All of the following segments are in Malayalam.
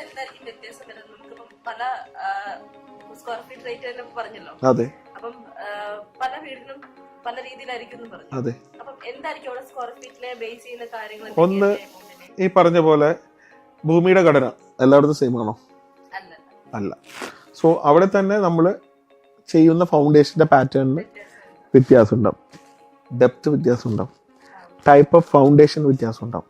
എന്തായിരിക്കും വ്യത്യാസം വരുന്നത്? നമുക്കിപ്പം പല സ്ക്വയർ ഫീറ്റ് റേറ്റ് തന്നെ പറഞ്ഞല്ലോ. അതെ. അപ്പം പല വീടിനും പല രീതിയിലായിരിക്കും എന്ന് പറഞ്ഞു. അതെ. അപ്പം എന്തായിരിക്കും അവിടെ സ്ക്വയർ ഫീറ്റിലെ ബേസ് ചെയ്യുന്ന കാര്യങ്ങൾ? ഒന്ന് ഈ പറഞ്ഞ പോലെ ഭൂമിയുടെ ഘടന എല്ലായിടത്തും സെയിം ആണോ? അല്ല. സോ അവിടെ തന്നെ നമ്മൾ ചെയ്യുന്ന ഫൗണ്ടേഷന്റെ പാറ്റേണിന് വ്യത്യാസം ഉണ്ടാവും, ഡെപ്ത് വ്യത്യാസം ഉണ്ടാവും, ടൈപ്പ് ഓഫ് ഫൗണ്ടേഷൻ വ്യത്യാസം ഉണ്ടാവും.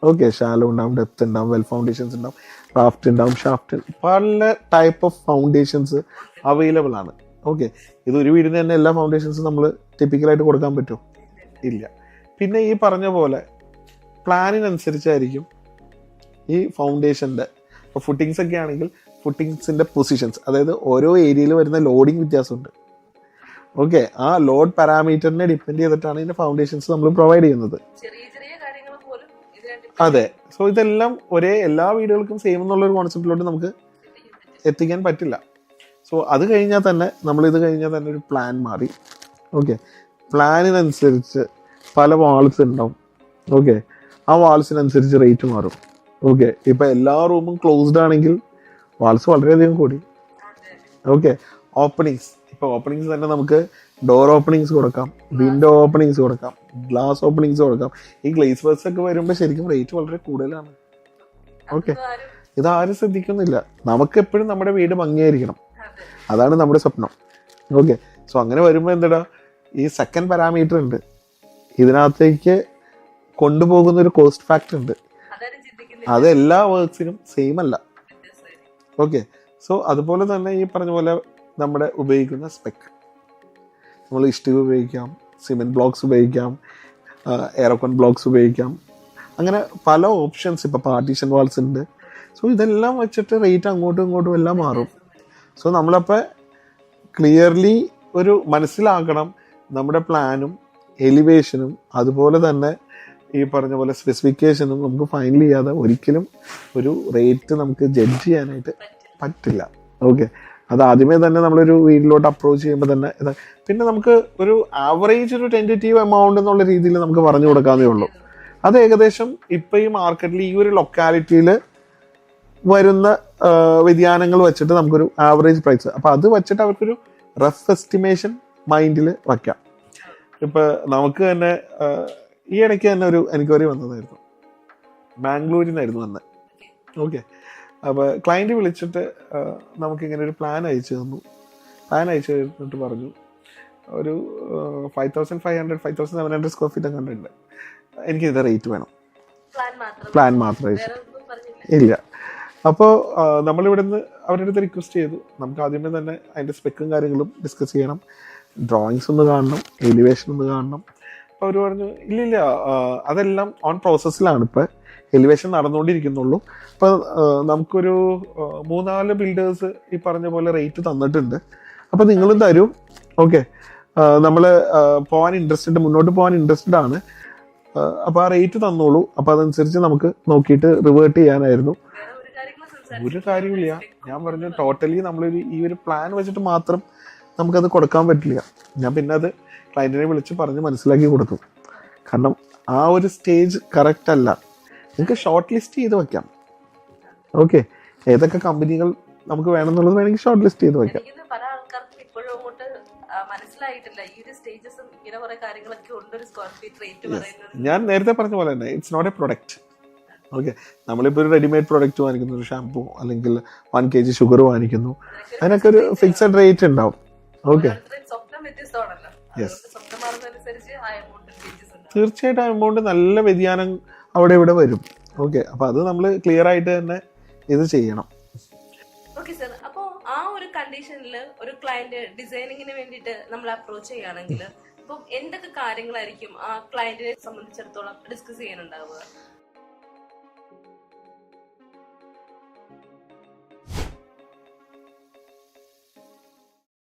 ഓക്കെ, ഷാലോ ഉണ്ടാവും, ഡെപ്ത് ഉണ്ടാവും, വെൽ ഫൗണ്ടേഷൻസ് ഉണ്ടാവും, റാഫ്റ്റ് ഉണ്ടാവും, ഷാഫ്റ്റ്, പല ടൈപ്പ് ഓഫ് ഫൗണ്ടേഷൻസ് അവൈലബിൾ ആണ്. ഓക്കെ, ഇതൊരു വീടിന് തന്നെ എല്ലാ ഫൗണ്ടേഷൻസും നമ്മൾ ടിപ്പിക്കലായിട്ട് കൊടുക്കാൻ പറ്റുമോ? ഇല്ല. പിന്നെ ഈ പറഞ്ഞ പോലെ പ്ലാനിനനുസരിച്ചായിരിക്കും ഈ ഫൗണ്ടേഷൻ്റെ. ഇപ്പോൾ ഫുട്ടിങ്സ് ഒക്കെ ആണെങ്കിൽ ഫുട്ടിങ്സിൻ്റെ പൊസിഷൻസ്, അതായത് ഓരോ ഏരിയയിൽ വരുന്ന ലോഡിങ് വ്യത്യാസമുണ്ട്. ഓക്കെ, ആ ലോഡ് പാരാമീറ്ററിനെ ഡിപ്പെൻഡ് ചെയ്തിട്ടാണ് ഇതിൻ്റെ ഫൗണ്ടേഷൻസ് നമ്മൾ പ്രൊവൈഡ് ചെയ്യുന്നത്. അതെ. സോ ഇതെല്ലാം എല്ലാ വീടുകൾക്കും സെയിം എന്നുള്ളൊരു കോൺസെപ്റ്റിലോട്ട് നമുക്ക് എത്തിക്കാൻ പറ്റില്ല. സോ അത് കഴിഞ്ഞാൽ തന്നെ ഒരു പ്ലാൻ മാറി. ഓക്കെ, പ്ലാനിനനുസരിച്ച് പല വാൾസ് ഉണ്ടാവും. ഓക്കെ, ആ വാൾസിനനുസരിച്ച് റേറ്റ് മാറും. ഓക്കെ, ഇപ്പം എല്ലാ റൂമും ക്ലോസ്ഡ് ആണെങ്കിൽ വാൾസ് വളരെയധികം കൂടി. ഓക്കെ, ഓപ്പണിങ്സ് തന്നെ നമുക്ക് ഡോർ ഓപ്പണിങ്സ് കൊടുക്കാം, വിൻഡോ ഓപ്പണിങ്സ് കൊടുക്കാം, ഗ്ലാസ് ഓപ്പണിങ്സ് കൊടുക്കാം. ഈ ഗ്ലേസ് വർക്ക്സ് ഒക്കെ വരുമ്പോൾ ശരിക്കും റേറ്റ് വളരെ കൂടുതലാണ്. ഓക്കെ, ഇതാരും ശ്രദ്ധിക്കുന്നില്ല. നമുക്ക് എപ്പോഴും നമ്മുടെ വീട് ഭംഗിയായിരിക്കണം, അതാണ് നമ്മുടെ സ്വപ്നം. ഓക്കെ, സോ അങ്ങനെ വരുമ്പോൾ എന്താ, ഈ സെക്കൻഡ് പാരാമീറ്റർ ഉണ്ട്, ഇതിനകത്തേക്ക് കൊണ്ടുപോകുന്ന ഒരു കോസ്റ്റ് ഫാക്ടർ ഉണ്ട്. അത് എല്ലാ വർക്ക്സിനും സെയിം അല്ല. ഓക്കെ, സോ അതുപോലെ തന്നെ ഈ പറഞ്ഞ പോലെ നമ്മുടെ ഉപയോഗിക്കുന്ന സ്പെക്ക്, നമ്മൾ ഇഷ്ടിക ഉപയോഗിക്കാം, സിമെൻറ്റ് ബ്ലോക്സ് ഉപയോഗിക്കാം, എയറോക്കൺ ബ്ലോക്സ് ഉപയോഗിക്കാം, അങ്ങനെ പല ഓപ്ഷൻസ്. ഇപ്പോൾ പാർട്ടീഷൻ വാൾസ് ഉണ്ട്. സോ ഇതെല്ലാം വെച്ചിട്ട് റേറ്റ് അങ്ങോട്ടും ഇങ്ങോട്ടും എല്ലാം മാറും. സോ നമ്മളപ്പോൾ ക്ലിയർലി ഒരു മനസ്സിലാക്കണം, നമ്മുടെ പ്ലാനും എലിവേഷനും അതുപോലെ തന്നെ ഈ പറഞ്ഞ പോലെ സ്പെസിഫിക്കേഷനും നമുക്ക് ഫൈനൽ ചെയ്യാതെ ഒരിക്കലും ഒരു റേറ്റ് നമുക്ക് ജഡ്ജ് ചെയ്യാനായിട്ട് പറ്റില്ല. ഓക്കെ, അത് ആദ്യമേ തന്നെ നമ്മളൊരു വീട്ടിലോട്ട് അപ്രോച്ച് ചെയ്യുമ്പോൾ തന്നെ പിന്നെ നമുക്ക് ഒരു ആവറേജ് ഒരു ടെൻറ്റേറ്റീവ് എമൗണ്ട് എന്നുള്ള രീതിയിൽ നമുക്ക് പറഞ്ഞു കൊടുക്കാവുന്നേ ഉള്ളൂ. അത് ഏകദേശം ഇപ്പം ഈ മാർക്കറ്റിൽ ഈ ഒരു ലൊക്കാലിറ്റിയിൽ വരുന്ന വ്യതിയാനങ്ങൾ വെച്ചിട്ട് നമുക്കൊരു ആവറേജ് പ്രൈസ്, അപ്പോൾ അത് വെച്ചിട്ട് അവർക്കൊരു റഫ് എസ്റ്റിമേഷൻ മൈൻഡിൽ വയ്ക്കാം. ഇപ്പം നമുക്ക് തന്നെ ഈ ഇടയ്ക്ക് തന്നെ ഒരു എൻക്വയറി വന്നതായിരുന്നു, ബാംഗ്ലൂരിൽ നിന്നായിരുന്നു വന്നത്. ഓക്കെ, അപ്പോൾ ക്ലയൻറ്റ് വിളിച്ചിട്ട് നമുക്കിങ്ങനെ ഒരു പ്ലാൻ അയച്ചു തന്നിട്ട് പറഞ്ഞു ഒരു 5500 5700 സ്ക്വയർ ഫീറ്റ് ഒക്കെ കണ്ടിട്ടുണ്ട്, എനിക്കിത് റേറ്റ് വേണം, പ്ലാൻ മാത്രമേ ഇല്ല. അപ്പോൾ നമ്മളിവിടുന്ന് അവരുടെ അടുത്ത് റിക്വസ്റ്റ് ചെയ്തു, നമുക്ക് ആദ്യമേ തന്നെ അതിൻ്റെ സ്പെക്കും കാര്യങ്ങളും ഡിസ്കസ് ചെയ്യണം, ഡ്രോയിങ്സ് ഒന്ന് കാണണം, എലിവേഷൻ ഒന്ന് കാണണം. അപ്പോൾ അവർ പറഞ്ഞു ഇല്ലില്ല, അതെല്ലാം ഓൺ പ്രോസസ്സിലാണ്, ഇപ്പോൾ എലിവേഷൻ നടന്നുകൊണ്ടിരിക്കുന്നുള്ളൂ. അപ്പോൾ നമുക്കൊരു 3-4 ബിൽഡേഴ്സ് ഈ പറഞ്ഞ പോലെ റേറ്റ് തന്നിട്ടുണ്ട്, അപ്പോൾ നിങ്ങളും തരും. ഓക്കെ, നമ്മൾ മുന്നോട്ട് പോകാൻ ഇൻട്രസ്റ്റഡ് ആണ്, അപ്പോൾ ആ റേറ്റ് തന്നോളൂ, അപ്പോൾ അതനുസരിച്ച് നമുക്ക് നോക്കിയിട്ട് റിവേർട്ട് ചെയ്യാനായിരുന്നു. ഒരു കാര്യമില്ല, ഞാൻ പറഞ്ഞു ടോട്ടലി നമ്മളൊരു ഈ ഒരു പ്ലാൻ വെച്ചിട്ട് മാത്രം നമുക്കത് കൊടുക്കാൻ പറ്റില്ല. ഞാൻ പിന്നെ അത് ക്ലയൻറ്റിനെ വിളിച്ച് പറഞ്ഞ് മനസ്സിലാക്കി കൊടുത്തു. കാരണം ആ ഒരു സ്റ്റേജ് കറക്റ്റ് അല്ല. നിങ്ങൾക്ക് ഷോർട്ട് ലിസ്റ്റ് ചെയ്ത് വെക്കാം. ഓക്കെ, ഏതൊക്കെ കമ്പനികൾ നമുക്ക് വേണമെന്നുള്ളത് വേണമെങ്കിൽ ഷോർട്ട് ലിസ്റ്റ് ചെയ്ത് വെക്കാം. ഞാൻ നേരത്തെ പറഞ്ഞ പോലെ തന്നെ it's not a product. Okay, നമ്മളിപ്പോൾ ഒരു റെഡിമെയ്ഡ് പ്രൊഡക്റ്റ് വാങ്ങിക്കുന്നു, ഒരു ഷാമ്പൂ അല്ലെങ്കിൽ 1 kg ഷുഗർ വാങ്ങിക്കുന്നു, അതിനൊക്കെ ഒരു ഫിക്സഡ് റേറ്റ് ഉണ്ടാവും. ഓക്കെ, തീർച്ചയായിട്ടും എമൗണ്ട് നല്ല വ്യതിയാനം അവിടെ ഇവിടെ വരും. ഓക്കെ, അപ്പോൾ അത് നമ്മൾ ക്ലിയർ ആയിട്ട് തന്നെ ഇത് ചെയ്യണം. ഓക്കെ സർ, അപ്പോൾ ആ ഒരു കണ്ടീഷനിൽ ഒരു ക്ലയന്റ് ഡിസൈനിങ്ങിന് വേണ്ടിയിട്ട് നമ്മൾ അപ്രോച്ച് ചെയ്യുകയാണെങ്കിൽ അപ്പം എന്തൊക്കെ കാര്യങ്ങളായിരിക്കും ആ ക്ലയന്റിനെ സംബന്ധിച്ചിടത്തോളം ഡിസ്കസ് ചെയ്യാനുണ്ടാവുക?